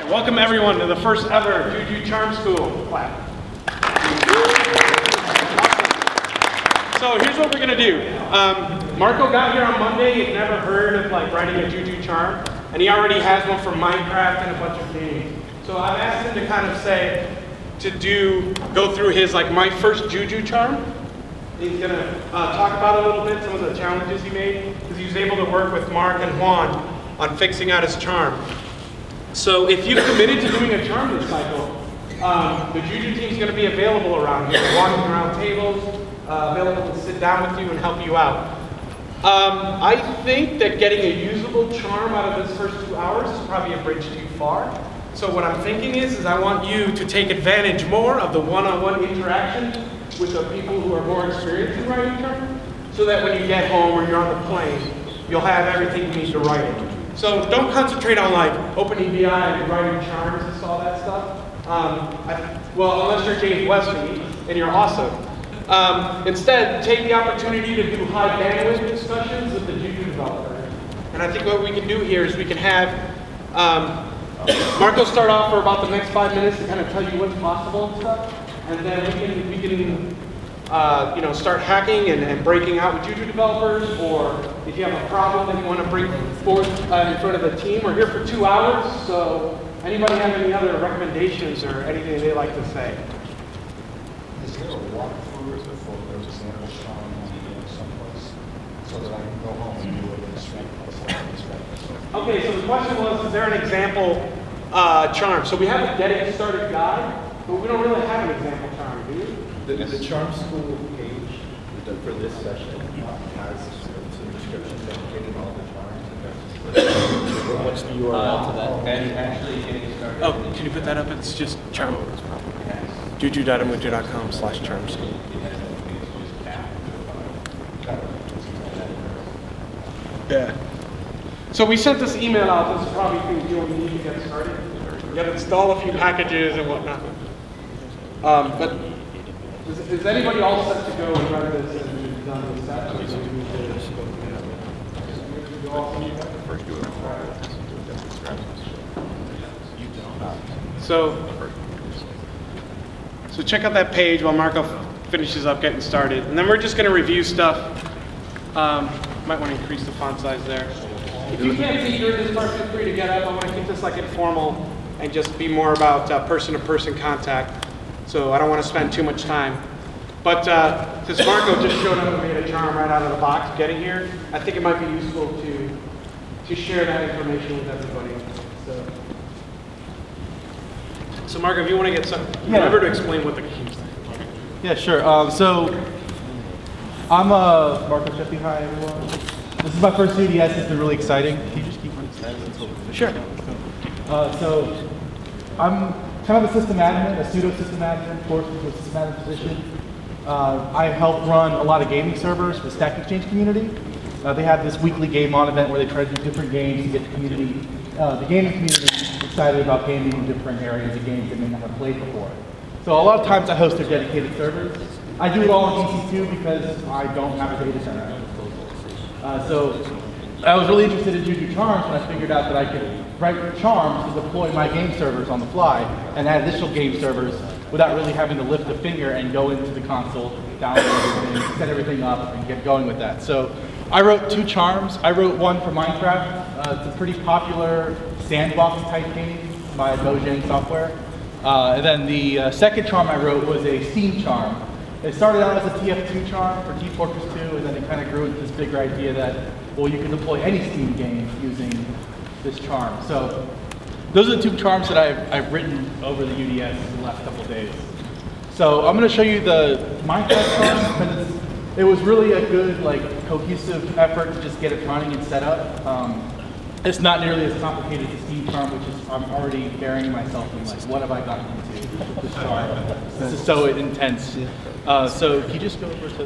Welcome everyone to the first ever Juju Charm School. Clap. So here's what we're gonna do. Marco got here on Monday. He'd never heard of like writing a Juju Charm, and he already has one for Minecraft and a bunch of games. So I've asked him to kind of go through his like my first Juju Charm. He's gonna talk about a little bit some of the challenges he made because he was able to work with Mark and Juan on fixing out his charm. So if you've committed to doing a charm this cycle, the Juju team's going to be available around here, walking around tables, available to sit down with you and help you out. I think that getting a usable charm out of this first 2 hours is probably a bridge too far. So what I'm thinking is I want you to take advantage more of the one-on-one interaction with the people who are more experienced in writing charms, so that when you get home or you're on the plane, you'll have everything you need to write it. So don't concentrate on like opening VI and writing charms and all that stuff. Well, unless you're James Westby and you're awesome. Instead, take the opportunity to do high bandwidth discussions with the Juju developer. And I think what we can do here is we can have Marco start off for about the next 5 minutes to kind of tell you what's possible and stuff. And then we can start hacking and breaking out with Juju developers, or if you have a problem that you want to bring forth in front of the team. We're here for 2 hours, so anybody have any other recommendations or anything they'd like to say? Is there a walkthrough before there's a sample charm someplace so that I can go home and do it in strength? Okay, so the question was, is there an example charm? So we have a getting started guide, but we don't really have an example charm, do we? The Charm School page for this session has some descriptions dedicated to all the charms. What's the URL to that? And actually getting started. Oh, can you put that up? It's just charm. juju.ubuntu.com/charm school. Yeah. So we sent this email out. This is probably things you'll need to get started. You got to install a few packages and whatnot. But is anybody all set to go and run this and done with that? So check out that page while Marco finishes up getting started. And then we're just going to review stuff. Might want to increase the font size there. If you can't see during this part, feel free to get up. I want to keep this like informal and just be more about person-to-person contact. So I don't want to spend too much time. But since Marco just showed up and made a charm right out of the box getting here, I think it might be useful to share that information with everybody. So Marco, if you want to get remember to explain what the game's like. Yeah, sure. So I'm Marco Sheffy. Hi, everyone. This is my first UDS. It's been really exciting. Can you just keep one side until Sure. So I'm kind of a system admin, a pseudo system admin, forced into a system admin position. I help run a lot of gaming servers for the Stack Exchange community. They have this weekly game on event where they try to do different games to get the community, the gaming community excited about gaming in different areas of games they may not have played before. So a lot of times I host their dedicated servers. I do it all on EC2 because I don't have a data center. So I was really interested in Juju Charms when I figured out that I could write charms to deploy my game servers on the fly and add additional game servers without really having to lift a finger and go into the console, download everything, set everything up, and get going with that. So I wrote 2 charms. I wrote one for Minecraft. It's a pretty popular sandbox type game by Mojang Software. And then the second charm I wrote was a Steam charm. It started out as a TF2 charm for Team Fortress 2, and then it kind of grew into this bigger idea that, well, you can deploy any Steam game using this charm. So those are the 2 charms that I've written over the UDS in the last couple of days. So I'm going to show you the Minecraft charm because it was really a good, like, cohesive effort to just get it running and set up. It's not nearly as complicated as Steam charm, which is I'm already burying myself in like, what have I gotten into with this charm? This is so intense. So can you just go over to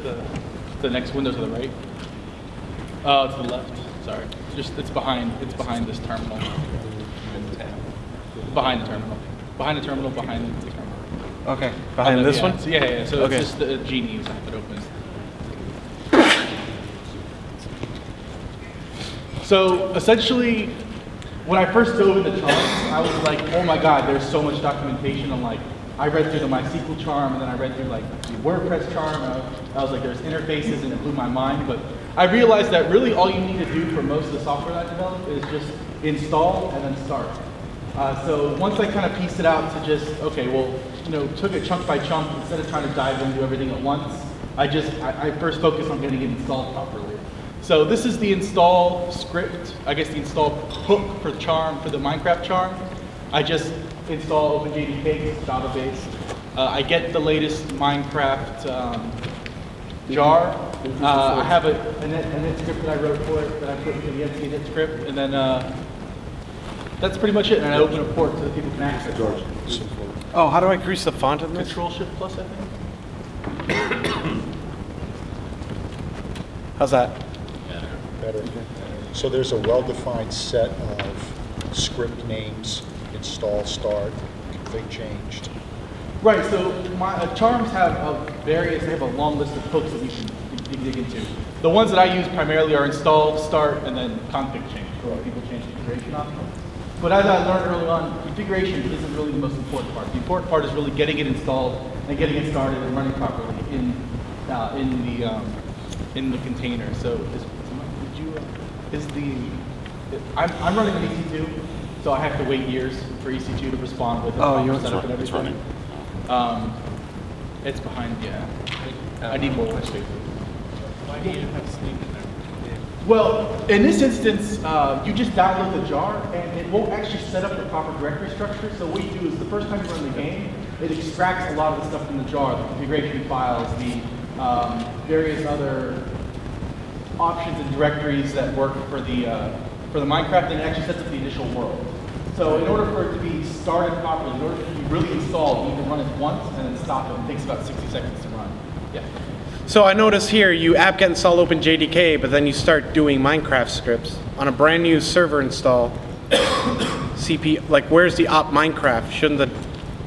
the next window to the right? To the left. Sorry. Just it's behind this terminal. Behind the terminal. Behind the terminal. Behind the terminal. Okay. Behind this one? So yeah. So okay. It's just the genies I have it open. So essentially, when I first dove into Charms, I was like, oh my God, there's so much documentation. I'm like, I read through the MySQL charm, and then I read through like the WordPress charm. I was like, there's interfaces, and it blew my mind. But I realized that really all you need to do for most of the software that I develop is just install and then start. So once I kind of pieced it out to just, okay, well, you know, took it chunk by chunk instead of trying to dive into everything at once. I first focused on getting it installed properly. So this is the install script, I guess the install hook for Charm, for the Minecraft Charm. I just install OpenJDK database. I get the latest Minecraft jar. I have a net script that I wrote for it that I put into the net script, and then that's pretty much it. And I open a port so that people can access it. Oh, how do I increase the font in this? Control-Shift plus, I think. How's that? Better. So there's a well-defined set of script names, install, start, config changed. Right, so my charms have various, they have a long list of hooks that you can dig into. The ones that I use primarily are install, start, and then config change, where people change configuration options. But as I learned early on, configuration isn't really the most important part. The important part is really getting it installed and getting it started and running properly in the container. So I'm running an EC2, so I have to wait years for EC2 to respond with setup and everything. It's behind, yeah. I need more white space. Why do you have Snake in there? Well, in this instance, you just download the jar, and it won't actually set up the proper directory structure. So what you do is the first time you run the game, it extracts a lot of the stuff from the jar, the configuration files, the various other options and directories that work for the Minecraft, and it actually sets up the initial world. So in order for it to be started properly, in order for it to be really installed, you need to run it once and then stop it. It takes about 60 seconds to run. Yeah. So I notice here you apt-get install OpenJDK, but then you start doing Minecraft scripts on a brand new server install. CP, like where's the op Minecraft? Shouldn't the?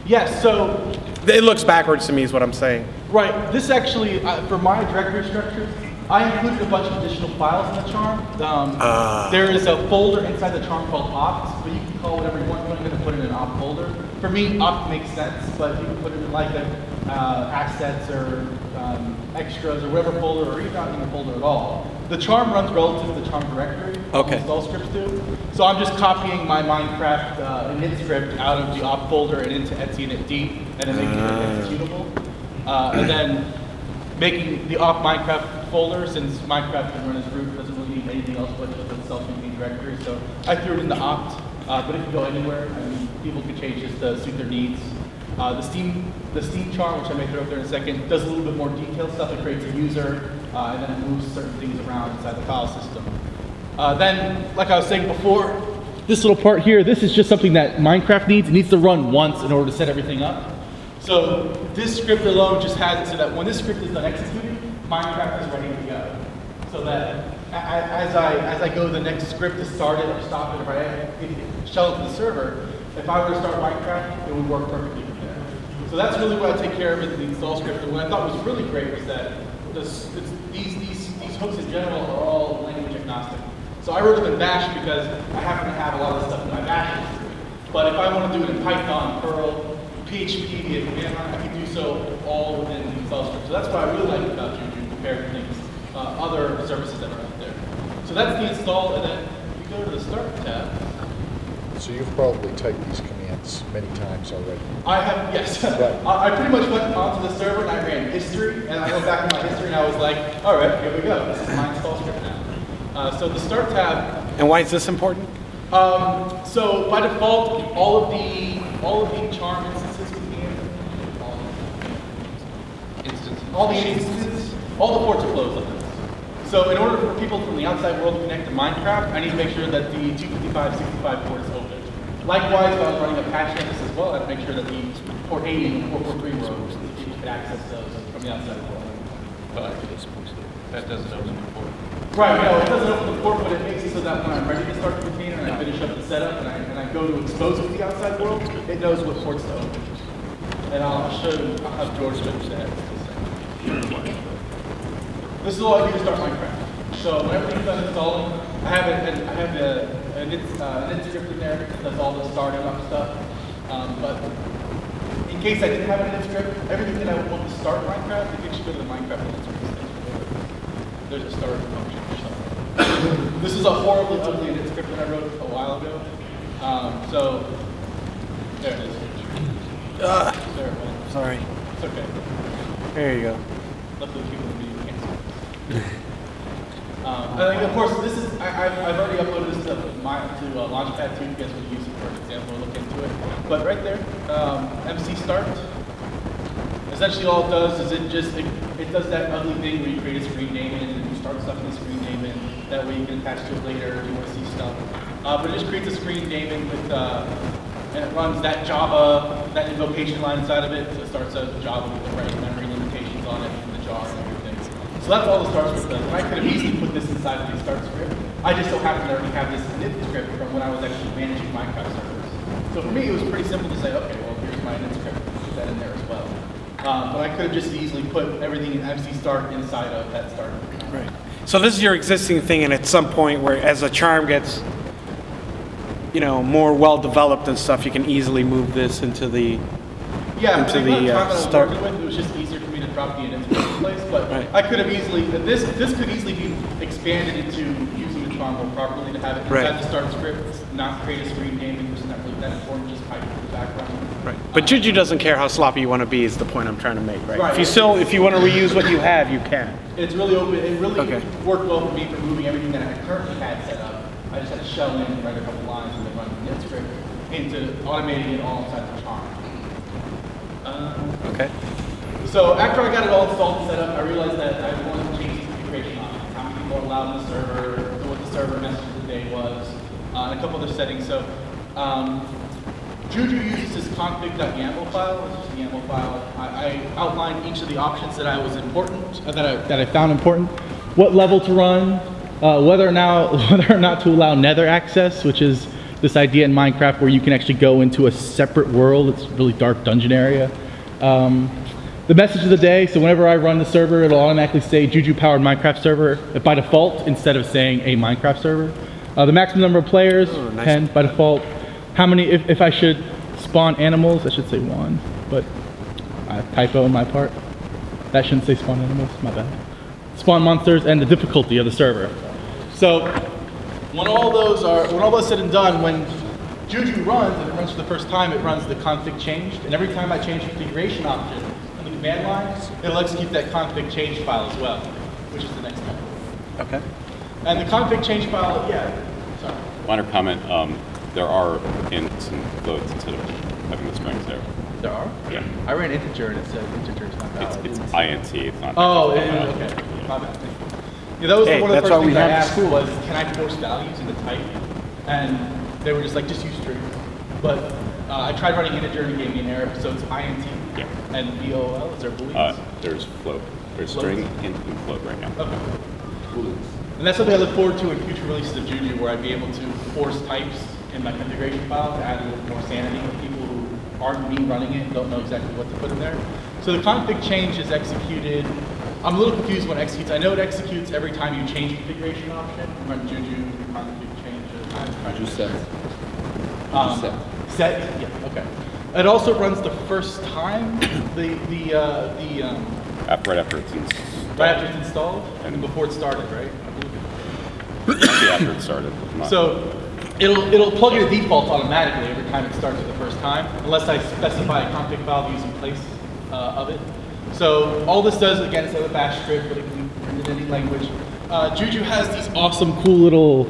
Yes. So it looks backwards to me, is what I'm saying. Right. This actually, for my directory structure, I included a bunch of additional files in the charm. There is a folder inside the charm called opt, but you can call whatever you want. I'm going to put it in an opt folder. For me, opt makes sense, but you can put it in like assets or extras or whatever folder, or even not even a folder at all. The charm runs relative to the charm directory. Okay. Install scripts do. So I'm just copying my Minecraft init script out of the opt folder and into etc initd, and then making it executable. And then making the opt Minecraft folder, since Minecraft can run as root, doesn't really need anything else but just a self-contained directory. So I threw it in the opt, but it can go anywhere. I mean, people can change this to suit their needs. The Steam charm, which I may throw up there in a second, does a little bit more detailed stuff. It creates a user, and then it moves certain things around inside the file system. Then, like I was saying before, this little part here, this is just something that Minecraft needs. It needs to run once in order to set everything up. So this script alone just has it so that when this script is done executing, Minecraft is ready to go. So that as I go to the next script to start it or stop it, if I shell it to the server, if I were to start Minecraft, it would work perfectly from there. So that's really what I take care of in the install script. And what I thought was really great was that these hooks in general are all language agnostic. So I wrote them in Bash because I happen to have a lot of stuff in my Bash history. But if I want to do it in Python, Perl, PHP, via command line, I can do so all within the install script. So that's what I really like about Juju compared to things, other services that are out there. So that's the install, and then if you go to the Start tab. So you've probably typed these commands many times already. I have, yes. Right. I pretty much went onto the server and I ran history, and I went back in my history and I was like, all right, here we go. This is my install script now. So the Start tab. And why is this important? So by default, all of the charm instances contain all the ports are closed on this. So in order for people from the outside world to connect to Minecraft, I need to make sure that the 255/65 port is open. Likewise, if I was running a patch like this as well, I'd make sure that the port 80 and 443 were open so that people could access those from the outside world. That doesn't open the port. Right, no, it doesn't open the port, but it makes it so that when I'm ready to start the container and I finish up the setup and I go to expose it to the outside world, it knows what ports to open. And I'll show you, I'll have George finish that. This is all I do to start Minecraft. So when everything's done installing, I have an init script in there that does all the starting up stuff. But in case I didn't have an init script, everything that I would want to start Minecraft, you can just go to the Minecraft init script. There's a start function or something. This is a horribly ugly init script that I wrote a while ago. So there it is. There it went. Sorry. It's okay. There you go. Luckily, people in the video can't see. And of course, this is I've already uploaded this to Launchpad 2. You guys would use it for an example. Look into it. But right there, MC Start. Essentially, all it does is it does that ugly thing where you create a screen name in and you start stuff in the screen name in. That way you can attach to it later if you want to see stuff. But it just creates a screen name in with and it runs that Java, that invocation line inside of it. So it starts a Java with the right memory limitations on it, and the jar and everything. So that's all the start script does. And I could have easily put this inside of the start script. I just so happen to already have this init script from when I was actually managing Minecraft servers. So for me, it was pretty simple to say, okay, well, here's my init script. Put that in there as well. But I could have just easily put everything in MC Start inside of that start. Right. So this is your existing thing, and at some point, where as a charm gets, you know, more well developed and stuff, you can easily move this into the start. It was just easier for me to drop the init in place, but right. I could have easily this could easily be expanded into using the charm more properly to have it inside right. the start script, not create a screen name, which is not really that important, just pipe in the background. Right. But Juju doesn't care how sloppy you want to be. Is the point I'm trying to make, right? Right. If you want to reuse what you have, you can. It's really open. It really okay. worked well for me for moving everything that I currently had set up. I just had to shell in and write a couple lines and then run the init script into automating it all inside the charm. Okay. So after I got it all installed and set up, I realized that I wanted to change the configuration options, how many people are allowed in the server, what the server message of the day was, and a couple other settings. So Juju uses this config.yaml file. This is the YAML file. I outlined each of the options that I was important, that I found important, what level to run, whether or not to allow nether access, which is this idea in Minecraft where you can actually go into a separate world. It's a really dark dungeon area. The message of the day, so whenever I run the server, it'll automatically say Juju powered Minecraft server by default instead of saying a Minecraft server. The maximum number of players, nice. 10 by default. How many, if I should spawn animals, I should say 1, but typo on my part. That shouldn't say spawn animals, my bad. Spawn monsters and the difficulty of the server. So when all those said and done, when Juju runs and it runs for the first time, it runs the config changed, and every time I change the configuration option in the command line, it'll execute that config change file as well, which is the next step. Okay. And the config change file, sorry. Minor comment, there are ints and floats instead of having the strings there. There are? Yeah. I ran integer and it said integer is not valid. It's INT, it's not. Oh, okay. My bad. Yeah, that was one of the first things I asked was, can I force values into type? And they were just like, just use string. But I tried running integer and it gave me an error, so it's INT and VOL. Is there booleans? There's float. There's string, int, and float right now. Okay. Booleans. And that's something I look forward to in future releases of Juju, where I'd be able to force types in my configuration file to add a little more sanity with people who aren't me running it and don't know exactly what to put in there. So the config change is executed. I'm a little confused when it executes. I know it executes every time you change configuration option. Run Juju config change. Juju set. Set. Yeah. Okay. It also runs the first time Right after it's installed. right after it's installed and before it started, right? After it started. So it'll plug in a default automatically every time it starts for the first time, unless I specify a config file to use in place of it. So all this does, again, it's a bash script, but it can be written in any language. Juju has these awesome, cool little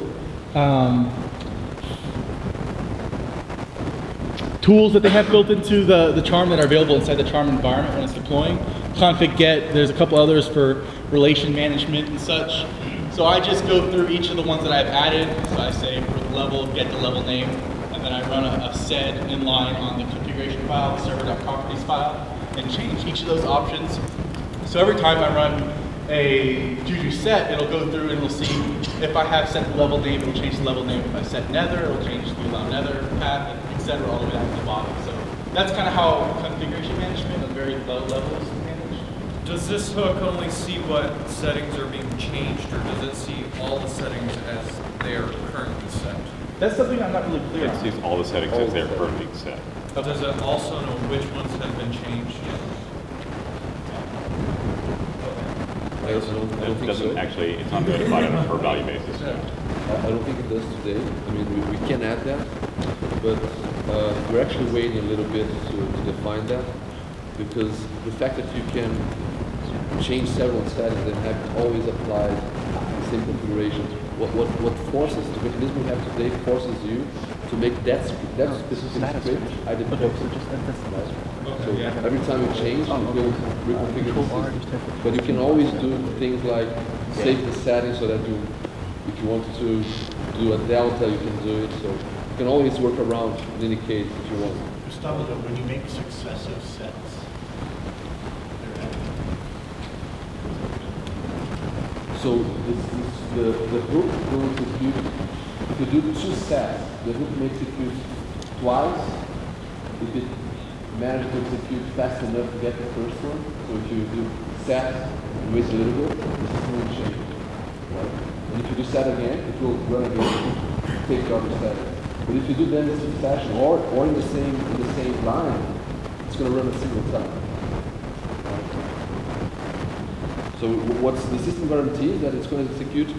tools that they have built into the charm that are available inside the charm environment when it's deploying. Config get, there's a couple others for relation management and such. So I just go through each of the ones that I've added. So I say for the level, get the level name, and then I run a sed inline on the configuration file, the server.properties file, and change each of those options. So every time I run a Juju set, it'll go through and it'll see if I have set the level name, it'll change the level name. If I set nether, it'll change the allow nether path, etc. all the way down to the bottom. So that's kind of how configuration management at very low levels is managed. Does this hook only see what settings are being changed, or does it see all the settings as they are currently set? That's something I'm not really clear It on. sees all the settings as they're currently set. Does it also know which ones have been changed? I also don't It think doesn't so. actually, it's not notified on a per value basis. I don't think it does today. I mean, we can add that, but we're actually waiting a little bit to define that, because the fact that you can change several settings and have always applied the same configurations, what forces, the mechanism we have today forces you to make that specific script identical. So every time you change, you go reconfigure the system. But you can always do things like save the settings so that you, if you want to do a delta, you can do it. So you can always work around in any case if you want. Gustavo, when you make successive sets, so the hook will execute, if you do 2 sets, the hook may execute twice. If it manages to execute fast enough to get the first one, so if you do set and wait a little bit, the system will change. Right? And if you do set again, it will run again, take the other set. But if you do them in succession or in the same line, it's going to run a single time. So what's the system guarantees that it's going to execute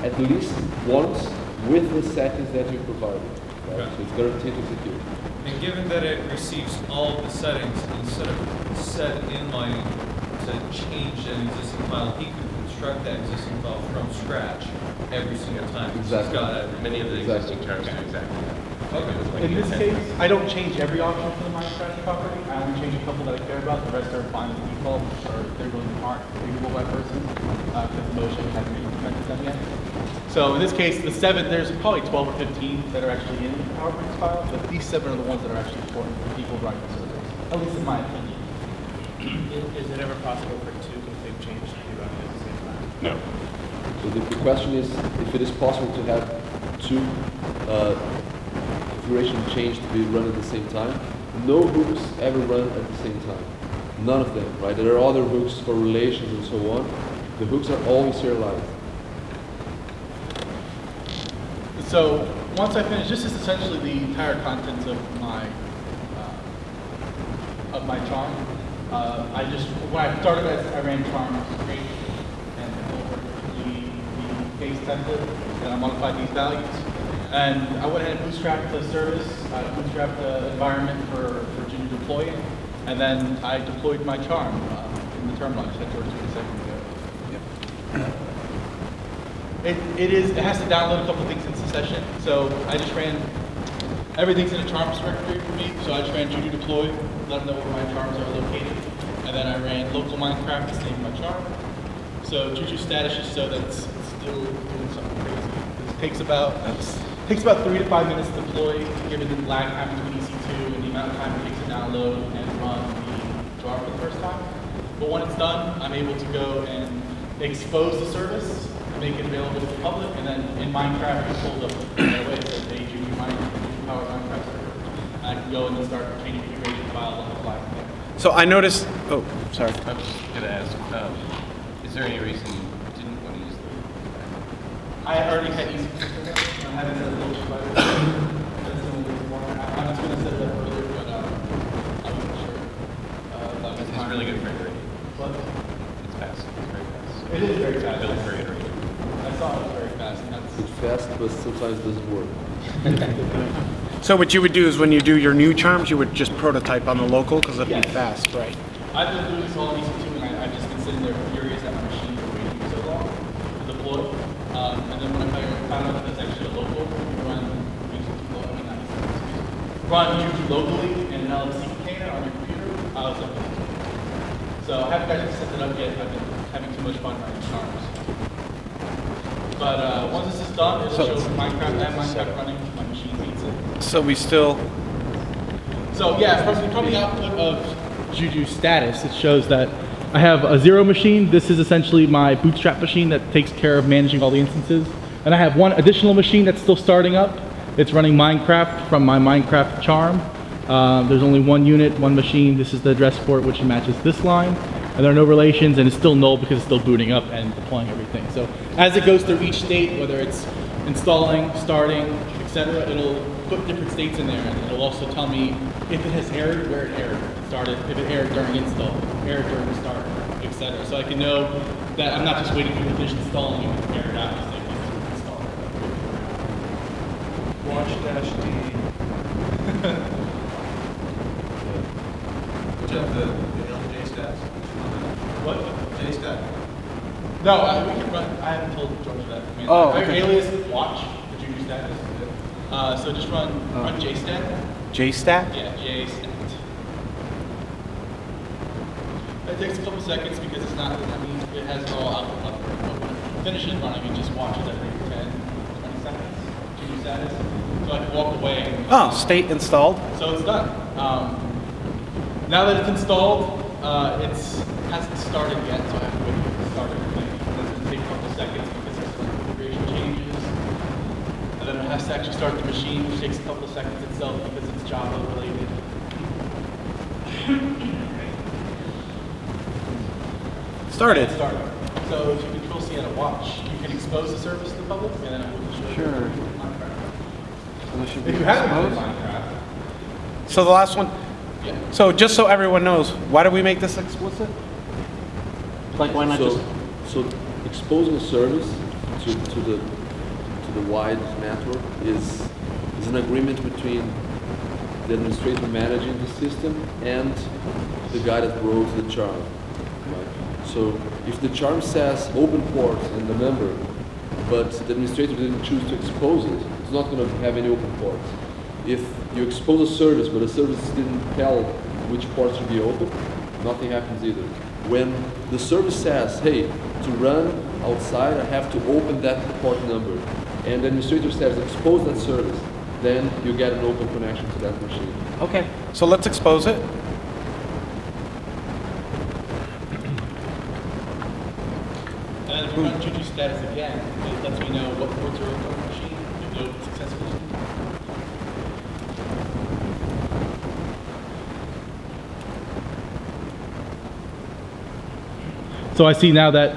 at least once with the settings that you provided. Right? Okay. So it's guaranteed to execute. And given that it receives all of the settings, instead of set inline to change an existing file, he could construct that existing file from scratch every single time. Exactly. He's got many of the existing terms do exactly that. Okay. In this case, I don't change every option for the Minecraft property. I only change a couple that I care about. The rest are fine as default, or they really aren't readable by person because Motion hasn't implemented them yet. So in this case, the 7, there's probably 12 or 15 that are actually in the PowerPoint file, but these 7 are the ones that are actually important for people running the servers, at least in my opinion. Is it ever possible for 2 config changes to be running at the same time? No. So the question is if it is possible to have 2 configuration change to be run at the same time. No hooks ever run at the same time. None of them, right? There are other hooks for relations and so on. The hooks are always serialized. So once I finish, this is essentially the entire contents of my charm. When I started, I ran charms create and over the base template, and I modified these values. And I went ahead and bootstrapped the service, I bootstrapped the environment for Juju deploying, and then I deployed my charm in the terminal. I just had to do it a second ago. It has to download a couple of things into the session. So I just ran, everything's in a charms directory for me. So I just ran Juju deploy, let them know where my charms are located. And then I ran local Minecraft to save my charm. So Juju status is so that it's still doing something crazy. It takes about 3 to 5 minutes to deploy, given the lag time between EC2 and the amount of time it takes to download and run the jar for the first time. But when it's done, I'm able to go and expose the service, make it available to the public, and then in Minecraft, it's pulled up right away. It says, hey, Juju Power Minecraft server. And I can go and start changing configuration file on the fly from there. So I noticed, oh, sorry. I was just going to ask, is there any reason you didn't want to use the... I already had easy I haven't set it up by the That's the only reason why. I was going to set it up earlier, but I wasn't sure. It's really good frame rate. What? It's fast. It's very fast. It is very fast. Built very iterative. I saw it was very fast. And that's, It's fast, but sometimes it doesn't work. So what you would do is when you do your new charms, you would just prototype on the local because it'd Yes. be fast, right? I've been doing this all EC2, and I've just been sitting there furious at my machine for waiting so long to deploy. And then when I found out that that's actually a local, run Juju locally in an LMC container on your computer, I was like, so I haven't actually set it up yet. I've been having too much fun writing charms. But once this is done, it'll show Minecraft and Minecraft running. My machine beats it. So we still, So yeah, from the output of Juju status, it shows that I have a 0 machine. This is essentially my bootstrap machine that takes care of managing all the instances. And I have one additional machine that's still starting up. It's running Minecraft from my Minecraft charm. There's only one unit, one machine. This is the address port, which matches this line. and there are no relations, and it's still null because it's still booting up and deploying everything. So as it goes through each state, whether it's installing, starting, etc., it'll put different states in there, and it'll also tell me if it has errored, where it errored, started, if it errored during install, errored during start, etc. So I can know that I'm not just waiting for the finish installing and it's errored out. So I can install it. Watch dash D. Jeff, the JStats. What? JStat. No, we can run. I haven't told George that. I mean, Oh, our okay. alias is watch the Juju status. So just run JStat. JStat? Yeah, JStat. It takes a couple seconds because it's not. I mean, it has it all output up. But when it finishes running, it just watches every 10, 20 seconds. Juju status. So I can walk away. And Oh, state installed. So it's done. Now that it's installed, it hasn't started yet, so I have to wait for it to start everything. It's going to take a couple seconds because there's some configuration changes. And then it has to actually start the machine, which takes a couple seconds itself because it's Java related. Started. Started. So if you control C on a watch, you can expose the service to the public, and then it will show you Minecraft. If you haven't played Minecraft, So the last one. yeah. So just so everyone knows, why did we make this explicit? Like why not just? So exposing a service to the wide network is an agreement between the administrator managing the system and the guy that wrote the charm. Right? So if the charm says open port and the number, but the administrator didn't choose to expose it, it's not going to have any open ports. If you expose a service, but the service didn't tell which ports should be open, nothing happens either. When the service says, hey, to run outside, I have to open that port number, and the administrator says, expose that service, then you get an open connection to that machine. Okay. So let's expose it. And then if you run Juju status again, it lets me know what ports are open on the machine, if no successful. So I see now that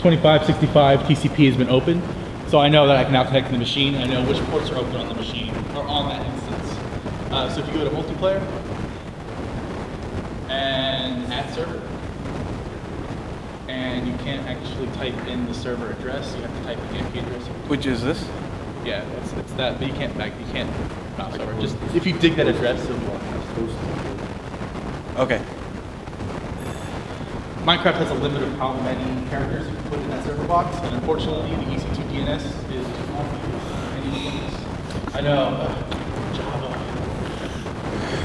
2565 TCP has been opened. So I know that I can now connect to the machine. I know which ports are open on the machine or on that instance. So if you go to multiplayer and add server, and you can't actually type in the server address, you have to type in the IP address. Which is this? Yeah, it's that, but you can't mouse over. Just if you dig that address, it'll be Okay. Minecraft has a limit of how many characters you can put in that server box, and unfortunately, the EC2 DNS is too small for any things. I know, Java.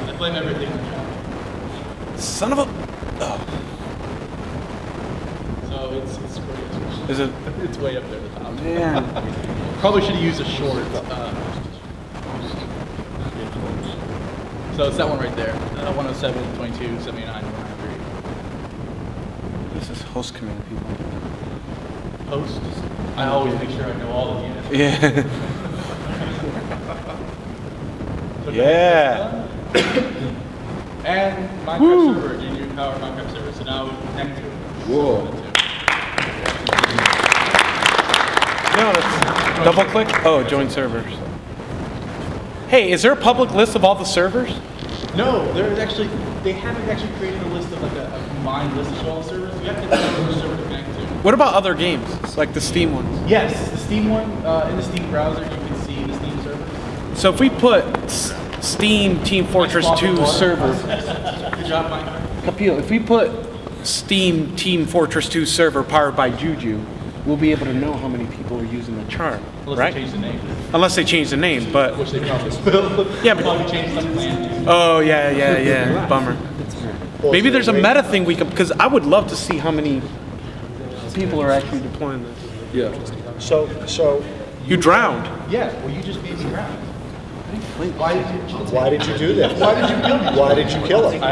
I blame everything on Java. Son of a. Oh. So it's great. Is it? It's way up there at the top. Man. Probably should have used a short. So it's that one right there. 107, 22, 79, 193. This is host command, people. Host. I always make sure I know all of the Yeah. Okay, Yeah. And Minecraft server, Juju Power Minecraft server. So now we can connect to it. Whoa. No, let's double click. Oh, join servers. Hey, is there a public list of all the servers? No, there's actually, they haven't actually created a list of like a combined list of all the servers. You have to know which server to connect to. What about other games, like the Steam ones? Yes, the Steam one, in the Steam browser, you can see the Steam servers. So if we put Steam Team Fortress 2 server, Good job, Minecraft. Kapil, if we put Steam Team Fortress 2 server powered by Juju, we'll be able to know how many people are using the charm, Unless right? they change the name. Unless they change the name, but Which they probably will. Yeah, but- Probably change some plan. oh yeah, bummer. Maybe there's a meta thing we could, because I would love to see how many people are actually deploying this. Yeah. So You drowned. Yeah, well, you just made me drown. Why did you? why did you do that? Why did you kill him? Why did you kill him?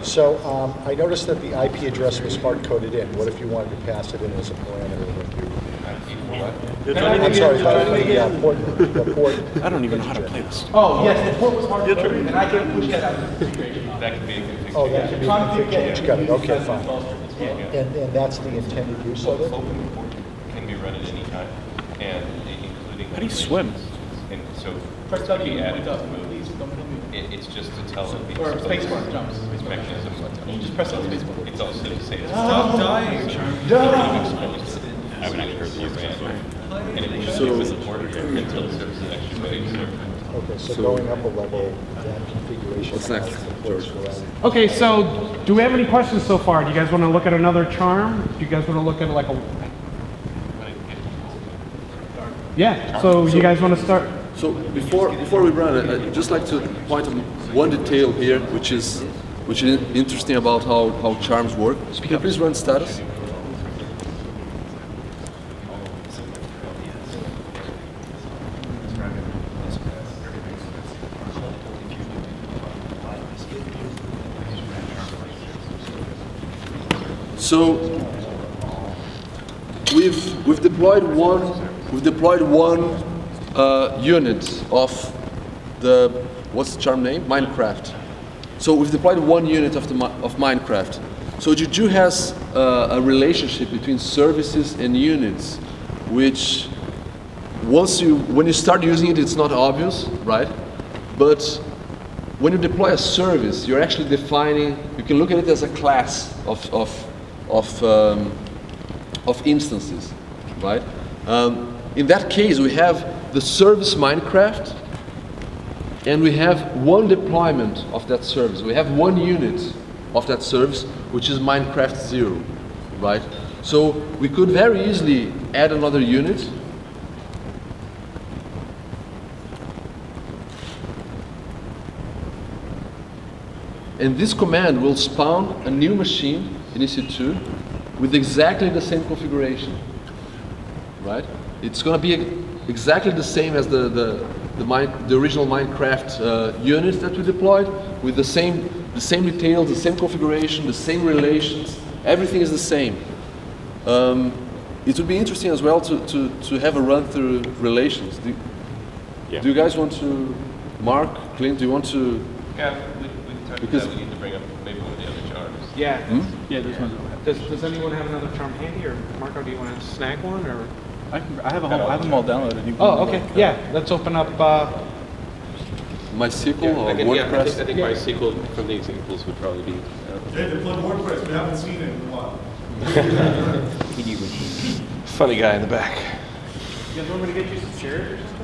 So I noticed that the IP address was hard-coded in. What if you wanted to pass it in as a parameter? I'm sorry, the port. I don't even know how to play this. Oh, yes, the port was hard to open, and I can push that out of the configuration. That could be a configuration. Oh, that should be configured, got it, okay, fine. Yeah. And that's the intended use of it? Open port can be run at any time, and including. How do you swim? And so, Press to be W, added to up. the movie, it's just to tell it. Or spacebar jumps. Mechanism. You just press on spacebar. It's also to say. Stop dying. I haven't actually heard the use before. And it will support it until the service is actually ready to serve. Okay, so going up a level, that configuration. What's next, George? Okay, so do we have any questions so far? Do you guys want to look at another charm? Do you guys want to look at like a... Yeah, so you guys want to start? So before we run, I'd just like to point on one detail here, which is interesting about how charms work. Can you please run status? So we've deployed one unit of the, what's the charm name? Minecraft. So we've deployed one unit of Minecraft. So Juju has a relationship between services and units, which when you start using it, it's not obvious, right? But when you deploy a service, you're actually defining. You can look at it as a class of instances, right? In that case, we have the service Minecraft, and we have one deployment of that service. We have one unit of that service, which is Minecraft 0, right? So we could very easily add another unit. And this command will spawn a new machine in EC2 with exactly the same configuration, right? It's going to be exactly the same as the original Minecraft unit that we deployed, with the same details, the same configuration, the same relations. Everything is the same. It would be interesting as well to have a run through relations. Do you guys want to, Mark, Clint, do you want to? Yeah, we talked Because- about we need to bring up maybe one of the other charms. Yeah. Yeah, there's one. Does anyone have another charm handy, or Marco, do you want to snag one, or? I have them all downloaded. Oh, okay. Yeah. Let's open up. MySQL or WordPress? I think MySQL from the examples would probably be. Yeah, they plug WordPress. We haven't seen it in a while. Funny guy in the back. You guys want me to get you some chairs or something?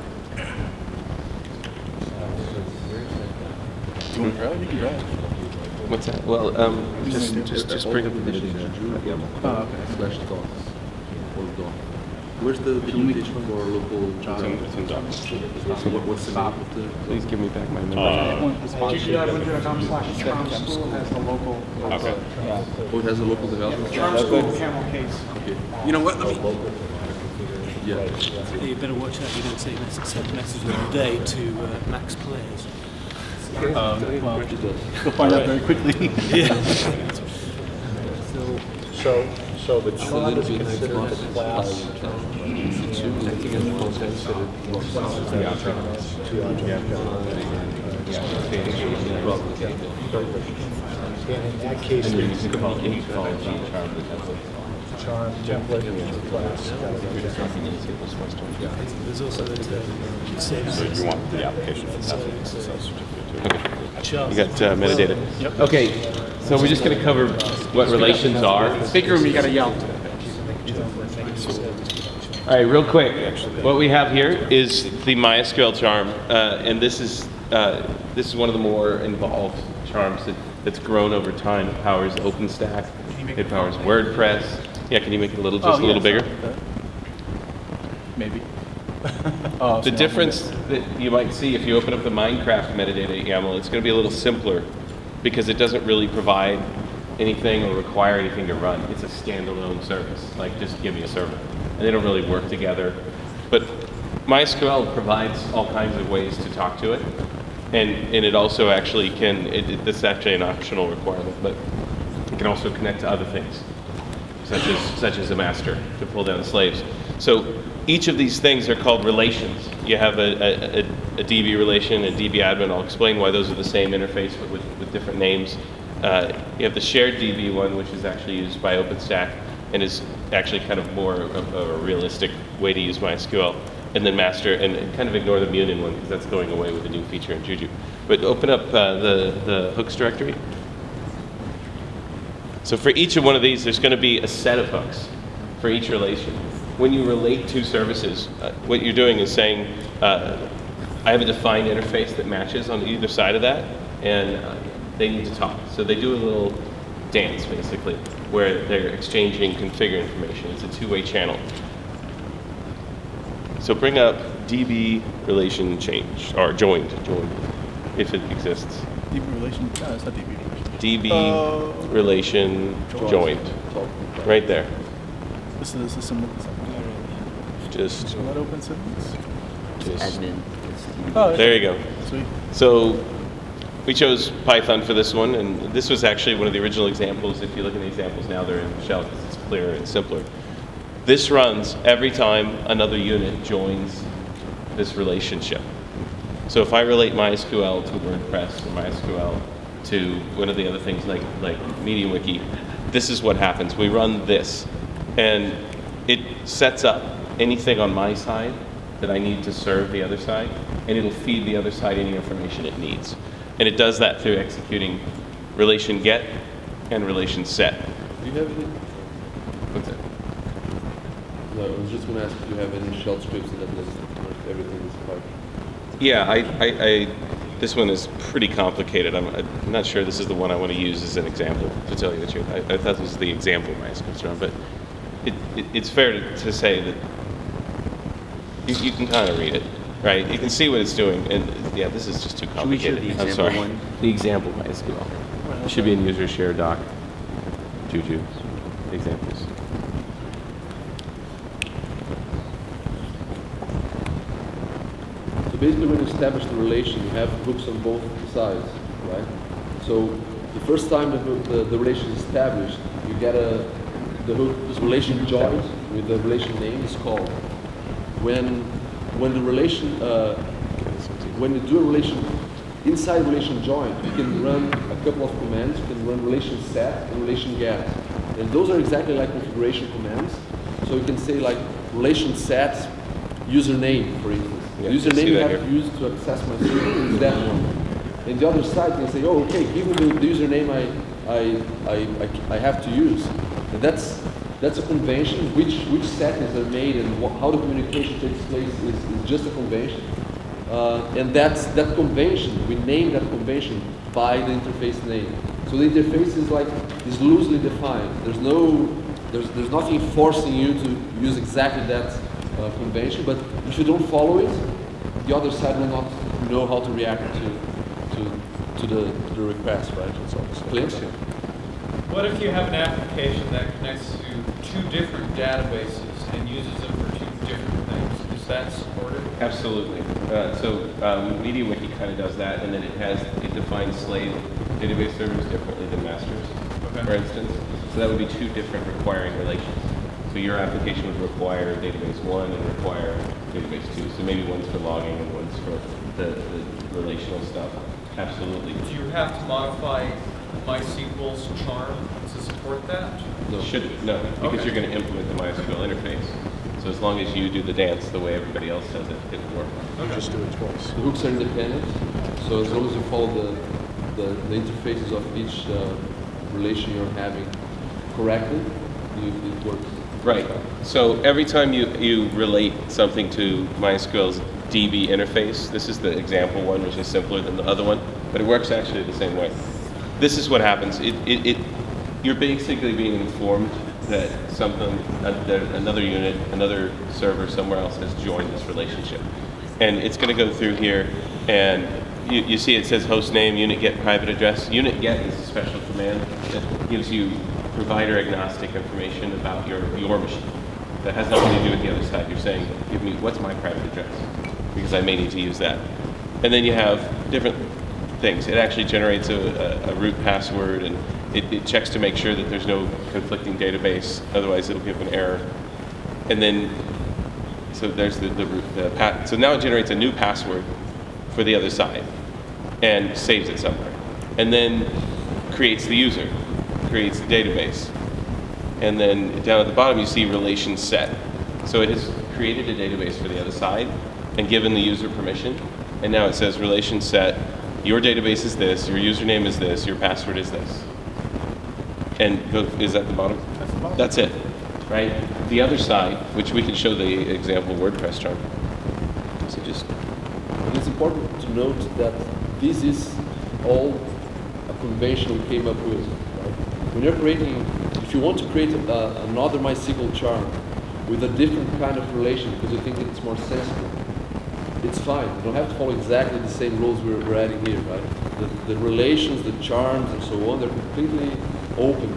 Do you want to try? You can try. What's that? Well, just bring up the video. Oh, okay. Slash docs. Or doc. Where's the documentation for local job? It's in docs. So what's the name of the? Please give me back my number. Juju.com/Charm School has the local. Okay. Oh, it has a local development. Charm School camel case. Okay. You know what? Let me. Yeah. You better watch out you don't send messages all day to max players. You'll find out very quickly. So the It's a charm little is bit considered a class. And in that case, the charm template is a class. There's also those So you want the application for that certificate too? charts. You got metadata. Okay, so we're just going to cover what relations are. Speak room, you gotta yell. All right, real quick. What we have here is the MySQL charm, and this is one of the more involved charms that's grown over time. It powers OpenStack. It powers WordPress. Yeah, can you make it a little little bigger? Maybe. The difference that you might see if you open up the Minecraft metadata YAML, it's going to be a little simpler because it doesn't really provide anything or require anything to run. It's a standalone service, like just give me a server. And they don't really work together. But MySQL provides all kinds of ways to talk to it. And it also actually can, this is actually an optional requirement, but it can also connect to other things, such as a master to pull down the slaves. So each of these things are called relations. You have a DB relation and DB admin. I'll explain why those are the same interface but with different names. You have the shared DB one, which is actually used by OpenStack and is actually kind of more of a realistic way to use MySQL. And then master, and kind of ignore the Munin one because that's going away with a new feature in Juju. But open up the hooks directory. So for each of one of these, there's going to be a set of hooks for each relation. When you relate two services, what you're doing is saying, I have a defined interface that matches on either side of that, and they need to talk. So they do a little dance, basically, where they're exchanging configure information. It's a two-way channel. So bring up DB relation change, or joined, if it exists. DB relation, no, it's not DB relation. DB relation joined, right there. This is a similar. Just Will that open settings? Admin. Oh, there you go. Sweet. So we chose Python for this one, and this was actually one of the original examples. If you look at the examples now, they're in shell because it's clearer and simpler. This runs every time another unit joins this relationship. So if I relate MySQL to WordPress or MySQL to one of the other things like MediaWiki, this is what happens. We run this, and it sets up anything on my side that I need to serve the other side, and it'll feed the other side any information it needs. And it does that through executing relation get and relation set. Do you have any? What's that? No, I was just going to ask if you have any shell scripts that list everything is quite. Yeah, this one is pretty complicated. I'm not sure this is the one I want to use as an example, to tell you the truth. I thought this was the example MySQL run, but it's fair to say that you can kind of read it, right? You can see what it's doing, and yeah, this is just too complicated. Should we show the I'm sorry. example one? The example MySQL. It should be in user share doc. Juju examples. So basically, when you establish the relation, you have hooks on both sides, right? So the first time the relation is established, you get the hook, this relation joined with the relation name is called. When the relation, when you do a relation, inside relation join, you can run a couple of commands. You can run relation set and relation get. And those are exactly like configuration commands. So you can say like relation set username, for instance. Yeah, the username you have here. to use to access my server is that one. And the other side can say, oh, okay, give me the username I have to use. And that's a convention. Which settings are made and how the communication takes place is just a convention. And that convention, we name that convention by the interface name. So the interface is loosely defined. There's nothing forcing you to use exactly that convention. But if you don't follow it, the other side will not know how to react to the request, right? It's always clear. What if you have an application that connects to two different databases and uses them for two different things? Is that supported? Absolutely. So MediaWiki kind of does that, and then it defines slave database servers differently than masters, for instance. So that would be two different requiring relations. So your application would require database 1 and require database 2. So maybe one's for logging and one's for the relational stuff. Absolutely. Do you have to modify MySQL's charm to support that? No, no, because you're going to implement the MySQL interface. So as long as you do the dance the way everybody else does it, it will work. Okay. Just do it twice. The hooks are independent, so as long as you follow the interfaces of each relation you're having correctly, it works. Right. So every time you relate something to MySQL's DB interface, this is the example one, which is simpler than the other one, but it works actually the same way. This is what happens. You're basically being informed that another unit, another server somewhere else has joined this relationship. And it's going to go through here, and you see it says host name, unit get, private address. Unit get is a special command that gives you provider agnostic information about your machine. That has nothing to do with the other side. You're saying, give me, what's my private address? Because I may need to use that. And then you have different things. It actually generates a root password, and it checks to make sure that there's no conflicting database, otherwise it'll give an error. And then so there's so now it generates a new password for the other side and saves it somewhere. And then creates the user, creates the database. And then down at the bottom you see relation set. So it has created a database for the other side and given the user permission. And now it says relation set, your database is this, your username is this, your password is this. And is that the bottom? That's the bottom. That's it, right? The other side, which we can show the example WordPress charm. So just, it's important to note that this is all a convention we came up with. Right? When you're creating, if you want to create another MySQL charm with a different kind of relation because you think it's more sensitive, it's fine. You don't have to follow exactly the same rules we're adding here, right? The relations, the charms, and so on, they're completely open.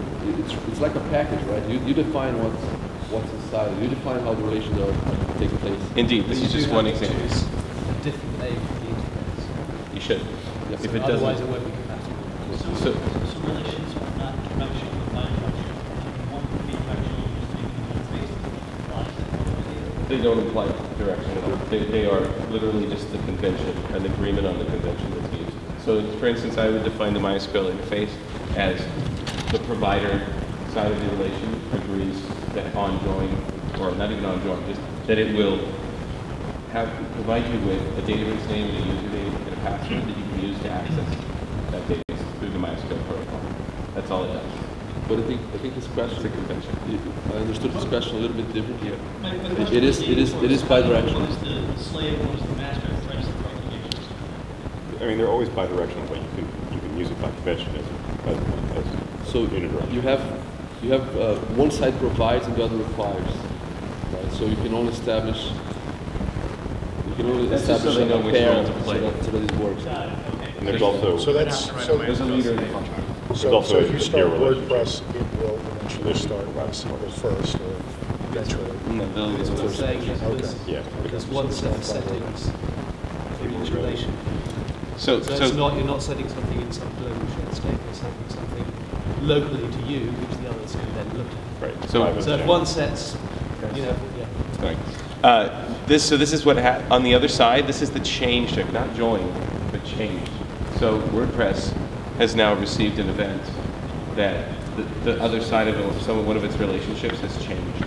It's like a package, right? You define what's inside. You define how the relations are taking place. Indeed, this is just one example. A different name for the interface. You should. Yes. If it Otherwise, doesn't. it won't be compatible. So, Some relations are not function with manufacturer. One manufacturer using interface. they don't imply direction at all. They are literally just the convention, an agreement on the convention that's used. So for instance, I would define the MySQL interface as the provider side of the relation agrees that on join, or not even on join, just that it will provide you with a database name, and a username, and a password that you can use to access that database through the MySQL protocol. That's all it does. But I think this question, It's a convention. I understood this question a little bit differently. Yeah. It is bi-directional. One is the slave, one is the master, and the rest of the applications. I mean, they're always bidirectional, but you can use it by convention as So unidirectional. you have one side provides and the other requires, right? So you can only establish That's just so they know a which pair role to play. so that it works. And there's also So that's, There's a leader in the function. so also if you a start near WordPress, it will eventually start MySQL first, or eventually. No, That's what I'm saying. Okay. yeah. There's one set of settings for each relation. So So it's not, you're not setting something in some global shared state, you're setting something locally to you, which the others can then look at. Right. So- So if one set's, you know, yeah. Sorry. This is what on the other side. This is the change check, not join, but change. So WordPress has now received an event that the other side of it, one of its relationships has changed,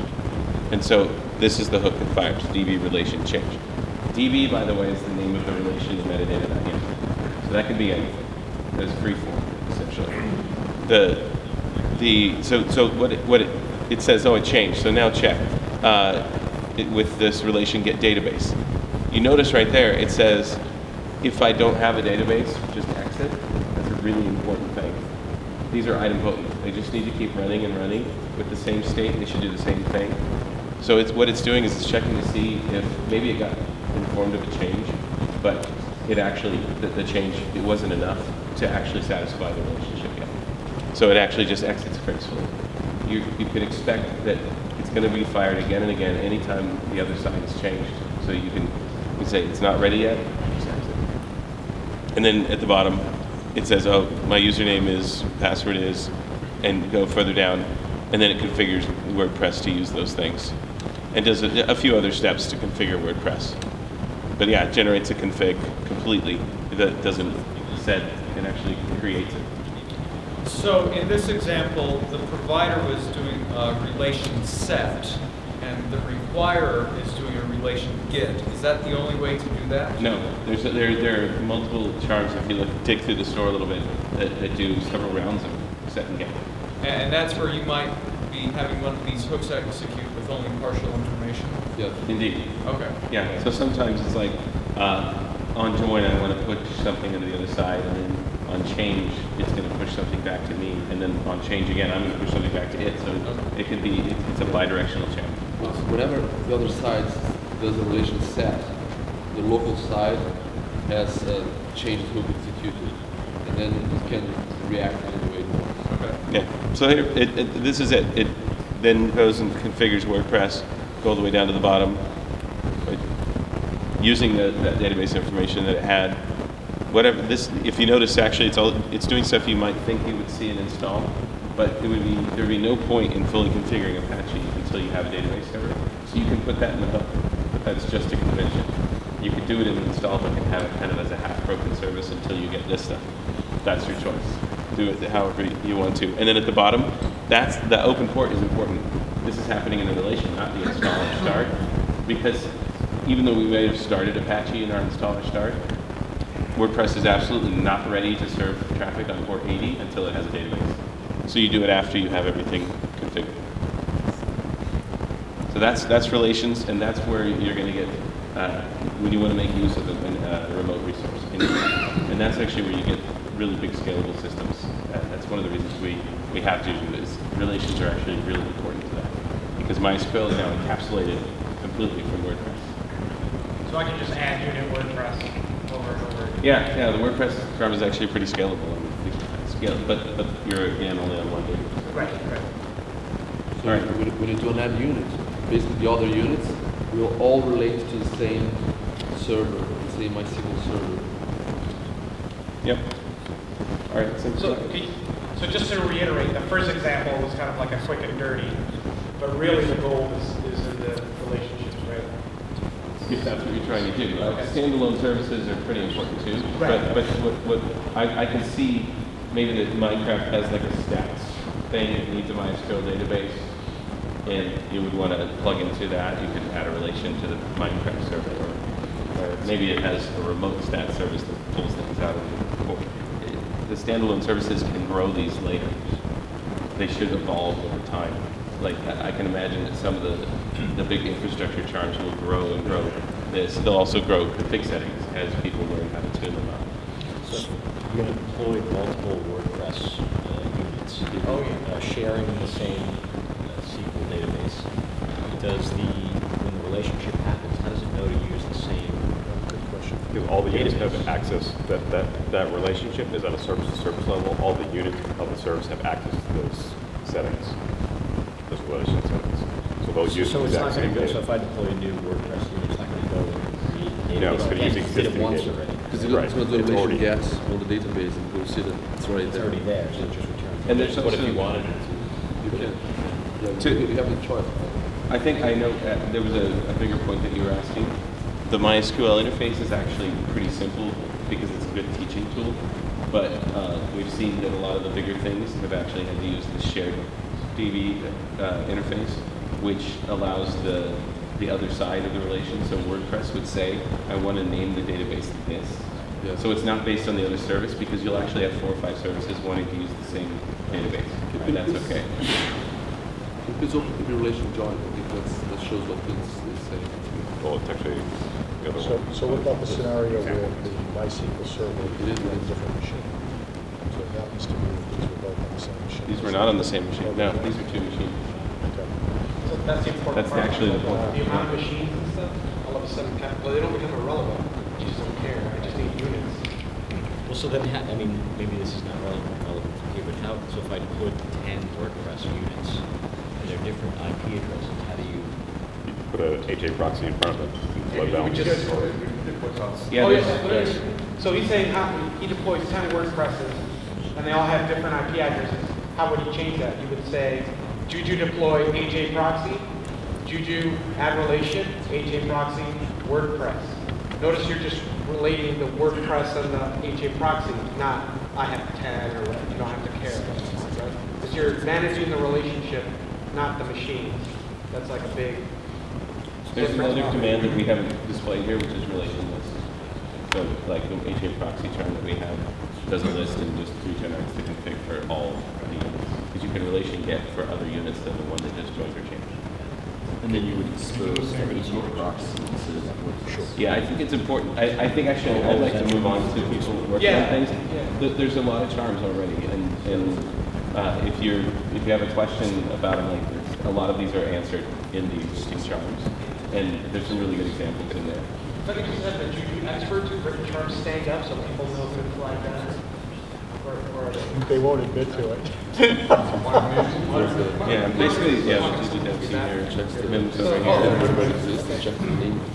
and so this is the hook that fires DB relation change. DB, by the way, is the name of the relation in metadata.yaml. So that can be anything. That is free form, essentially. So what it says, oh, it changed. So now check. With this relation get database. You notice right there it says if I don't have a database, just exit. That's a really important thing. These are idempotent. They just need to keep running and running with the same state. They should do the same thing. So what it's doing is it's checking to see if maybe it got informed of a change, but it actually the change it wasn't enough to actually satisfy the relationship yet. So it actually just exits gracefully. You could expect that it's going to be fired again and again anytime the other side has changed. So you can say it's not ready yet, just exit. And then at the bottom, it says, oh, my username is, password is, and go further down, and then it configures WordPress to use those things, and does a few other steps to configure WordPress. But yeah, it generates a config completely. That doesn't set, it actually creates it. So in this example, the provider was doing a relation set, and the requirer is doing a relation get. Is that the only way to do that? No, there are multiple charms if you dig through the store a little bit that do several rounds of set and get. And that's where you might be having one of these hooks execute with only partial information? Yeah, indeed. Okay. Yeah, so sometimes it's like on join I want to push something into the other side, and then on change it's going to push something back to me, and then on change again I'm going to push something back to it. So it could be, it's a bidirectional channel. Whenever the other side does a relation set, the local side has changed hook executed, and then it can react in the way it wants. Okay. Yeah. So here, this is it. It then goes and configures WordPress, go all the way down to the bottom, right, using that database information that it had. Whatever this, if you notice, actually, it's doing stuff you might think you would see and install, but there would be no point in fully configuring Apache until you have a database server. So you can put that in the hook. that's just a convention. You could do it in an install book and have it kind of as a half-broken service until you get this stuff. That's your choice. Do it however you want to. And then at the bottom, that's the open port is important. This is happening in the relation, not the installer start, because even though we may have started Apache in our installer start, WordPress is absolutely not ready to serve traffic on port 80 until it has a database. So you do it after you have everything configured. So that's relations, and that's where you're going to get when you want to make use of a remote resource. And that's actually where you get really big scalable systems. That's one of the reasons we have Juju, is relations are actually really important to that. Because MySQL is now encapsulated completely from WordPress. So I can just add unit WordPress over and over. Yeah, the WordPress charm is actually pretty scalable. But you're again only on one database. Right. So when you do an add unit, basically the other units will all relate to the same server, the same MySQL server. Yep. All right. So just to reiterate, the first example was kind of like a quick and dirty, but really the goal is in the relationships, right? If that's what you're trying to do. Standalone services are pretty important too. Right. But what I can see maybe that Minecraft has like a stats thing. It needs a MySQL database, and you would want to plug into that. You could add a relation to the Minecraft server, or maybe it has a remote stat service that pulls things out of the port. The standalone services can grow these later. They should evolve over time. Like I can imagine that some of the big infrastructure charms will grow and grow this. They'll also grow config settings as people learn how to tune them up. So you're going to deploy multiple WordPress units, sharing the same SQL database. When the relationship happens, how does it know to use the same? Good question. Because all the units have access, that relationship is at a service-to-service level. All the units of the service have access to those settings, those relation settings. So they'll use the exact same data. So if I deploy a new WordPress unit, it's not going to go and create database. No, it's going to use existing data. Because it's going to do relation gets on the database and go see that it's right there. It's already there, so it just returns. And there's what if you wanted it to? You have the choice. I think I know there was a bigger point that you were asking. The MySQL interface is actually pretty simple because it's a good teaching tool, but we've seen that a lot of the bigger things have actually had to use the shared DB interface, which allows the other side of the relation. So WordPress would say, I want to name the database this. Yeah. So it's not based on the other service, because you'll actually have 4 or 5 services wanting to use the same database, and that's okay. Please open the relation join. I think that shows what it's saying. Well, it's actually the other one. So what about the scenario where the MySQL server is on a different machine? So it happens to be that these were both on the same machine. These were not on the same machine. No, these are 2 machines. Okay. So that's the important That's part. actually the point. The amount of machines and stuff, all of a sudden, they don't become irrelevant. You just don't care. I just need units. Well, so then, maybe this is not relevant here, but so if I deployed 10 WordPress units, and they're different IP addresses, how do you? You put a HA proxy in front of them, load balance. So he's saying he deploys 10 WordPresses, and they all have different IP addresses. How would he change that? You would say, Juju deploy HA proxy, Juju add relation, HA proxy, WordPress. Notice you're just relating the WordPress and the HA proxy, not I have 10 or whatever. You don't have to care. Right? Because you're managing the relationship, not the machines. That's like a big. There's another command that we haven't displayed here, which is relation list. So, like the HA proxy term that we have does a list and just regenerates the config for all the units. Because you can relation get for other units than the one that just joined or changed. And then you would expose HA proxy instead of WordPress. Yeah, I think it's important. I think actually I'd like to move on to people working on things. There's a lot of charms already, and if you have a question about them, like this, a lot of these are answered in the existing charms, and there's some really good examples in there. I think you said the Juju experts who've written charms stand up so people know who to flag down. They won't admit to it. Yeah, basically, yeah.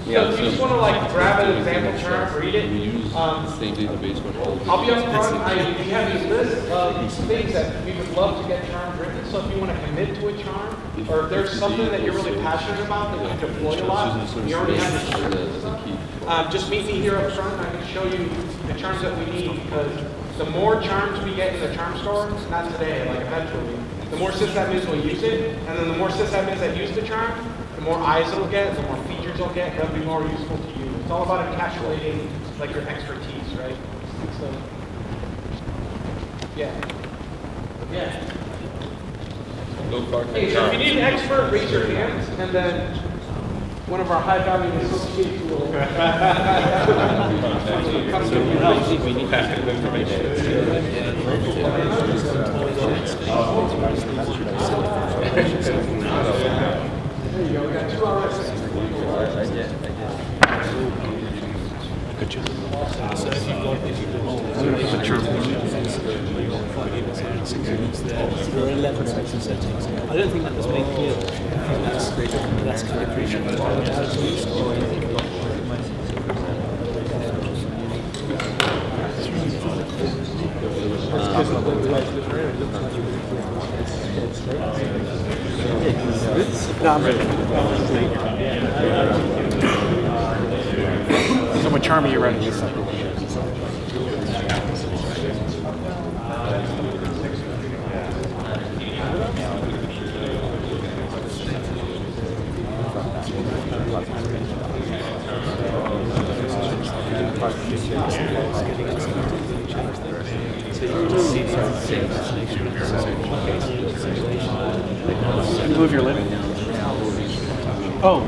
Yeah, so if you just want to like grab an example term, read it. Same database, but all the I'll be up front. We have a list of things that we would love to get charms written. So if you want to commit to a charm, or if there's something that you're really passionate about that you deploy a lot, you already have the charms. Just meet me here up front, and I can show you the charms that we need, because the more charms we get in the charm store, not today, like eventually, the more sysadmins will use it, and then the more sysadmins that use the charm, the more eyes it'll get, the more features it'll get, it'll be more useful to you. It's all about encapsulating like your expertise, right? So, yeah. Yeah. Hey, so if you need an expert, raise your hand, and then one of our high-value associates will come to you. We need packet of information. There you go, we got 2 hours. So if you've got the charm, there are 11 sets of settings. I don't think that was made clear. I think that's kind of crucial. So what charm are you running this cycle? You move your limit. Oh.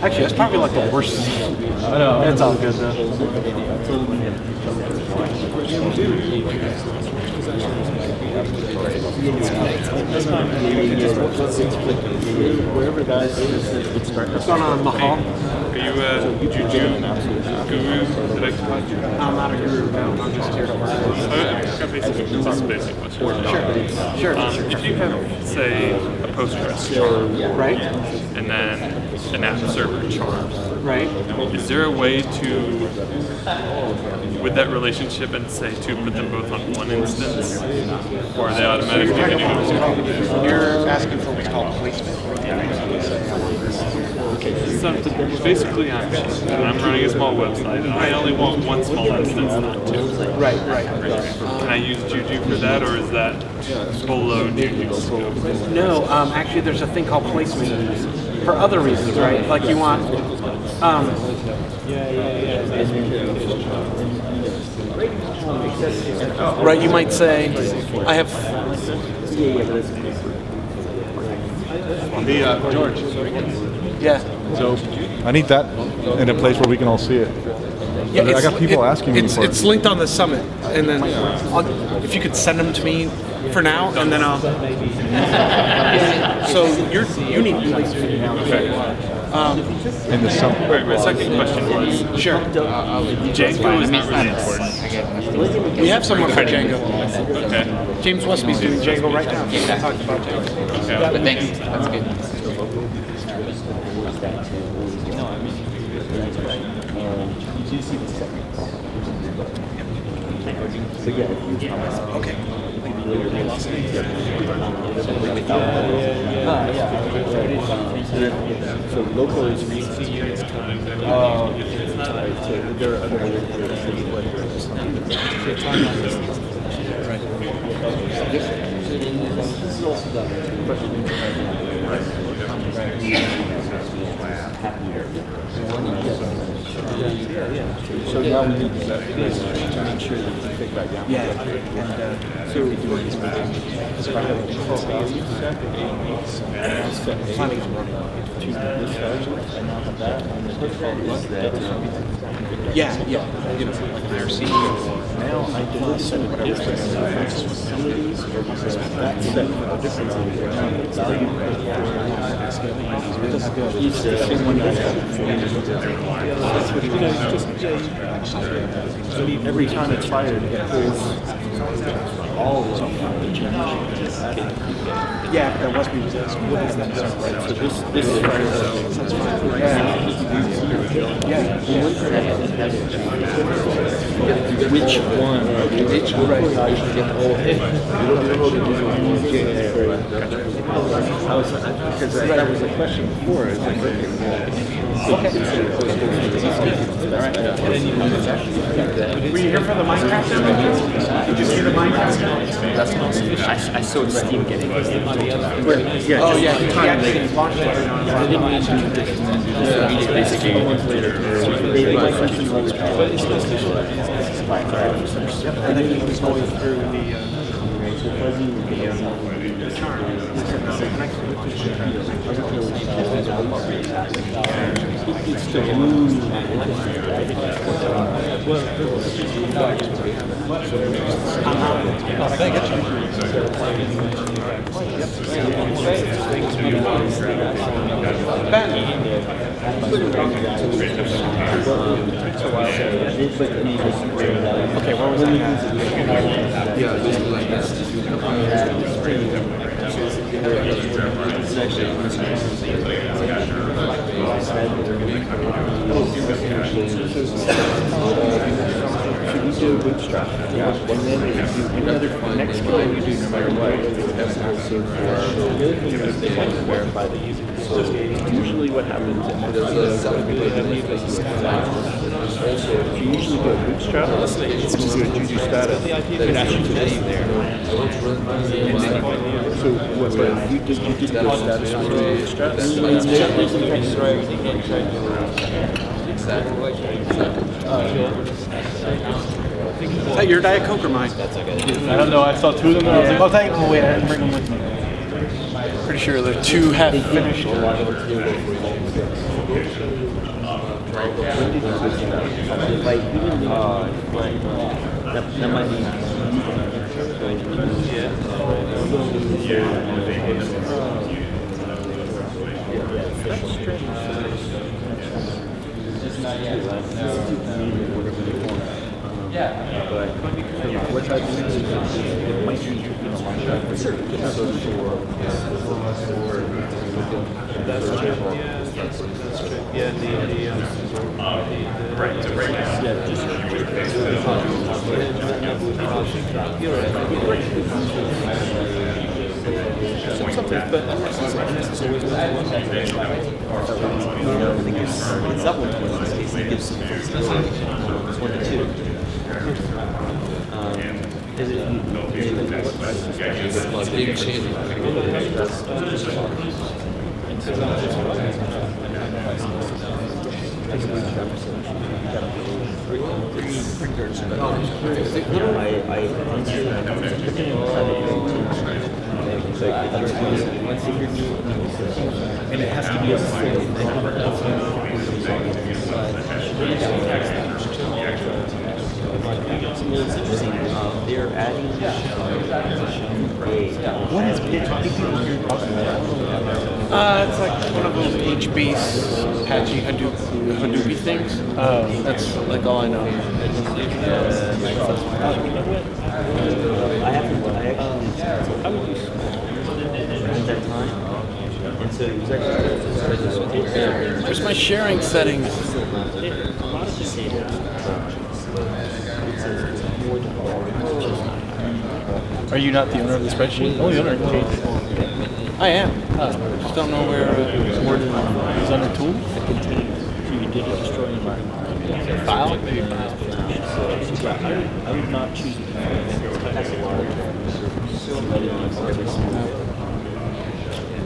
Actually, that's probably like the worst. I know. It's all good though. Wherever guys. What's going on, Mahal? Are you Juju Guru? Did I call you? I'm not a guru, no. I'm just here to learn. This is a basic question. Sure. If you have, say, a Postgres charm, Right? and then an app server charm, Right. is there a way to, with that relationship and say to put them both on one instance, or are they automatically going to You're asking for what's called placement. basically, I'm running a small website, and I only want one small instance, not 2. Right. Can I use Juju for that, or is that below Juju's scope? No, actually there's a thing called placement for other reasons, right? Like you want, right, you might say, I have, George. yeah. So I need that in a place where we can all see it. Yeah, I got people asking me for it. It's linked on the summit, and then if you could send them to me for now, and then I'll. So you need placement. Okay. In the summit. All right, my second question was, Sure. Django is not really important. We have someone for Django. Okay. James Westby's doing Django right now. We talked about Django. Okay. But thanks, that's good. Okay. So local is so there are other so now we need to make sure that we pick back down. Yeah, and so if I have a yeah. You know, their CEO. Now I can set whatever facilities or that set a different value. Each the same one that Every time it's fired, it pulls all of them. Yeah, that must be what is that? Right, so this is right. Which one? Each one right now you should get the whole hit. You don't know the Because that was a question before. Were you here for the Minecraft? Did you see the Minecraft? I saw Steam getting it. Oh yeah, he actually launched it. Basically, months later. And then he was going through the Okay, what was that? Yeah, just like this. Should we do bootstrap? Yeah. And then if you do another next line you do no matter what, that's also for the other thing is they want to verify the user. So usually what happens is there's a also if you usually go bootstrap, if you do a Juju status, it actually puts you there. So what if you did go status with bootstrap? Exactly. Is that your Diet Coke or mine? I don't know. I saw two of them and I was like, I'll take them. Oh, wait, I didn't bring them with me. Pretty sure the two have finished. That might be. But what I do is it might be tricky to launch out for certain it's up 120 in this case, and it gives it's 1 to 2. Is it Big change. and it has to be a full. they're adding What is big people you're talking about? It's like one of those HB Apache Hadoop things. Oh, That's like all I know. I probably at that time. And so it was actually Where's my sharing settings? a lot of the data. Are you not the owner of the spreadsheet? Only owner can change it. I am. Just don't know where. It's under tool? You did a destroying environment. File? I would not choose it. That's a large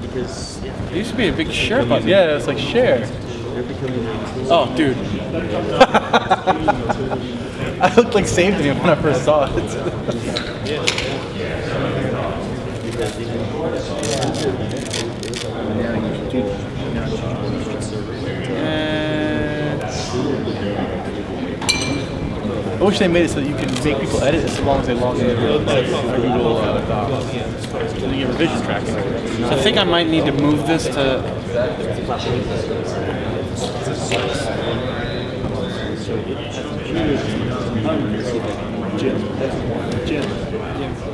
Because It used to be a big share button. Yeah, it's like share. they're becoming Oh, dude. I looked like saved me when I first saw it. I wish they made it so that you can make people edit as long as they log in. Google Docs. So you get revision tracking. I think I might need to move this to. So it has computers Jim.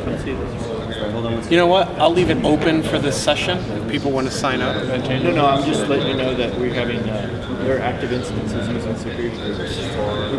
Come see this. Hold on. You know what? I'll leave it open for this session if people want to sign up. No, I'm just letting you know that we're having there are active instances using security groups for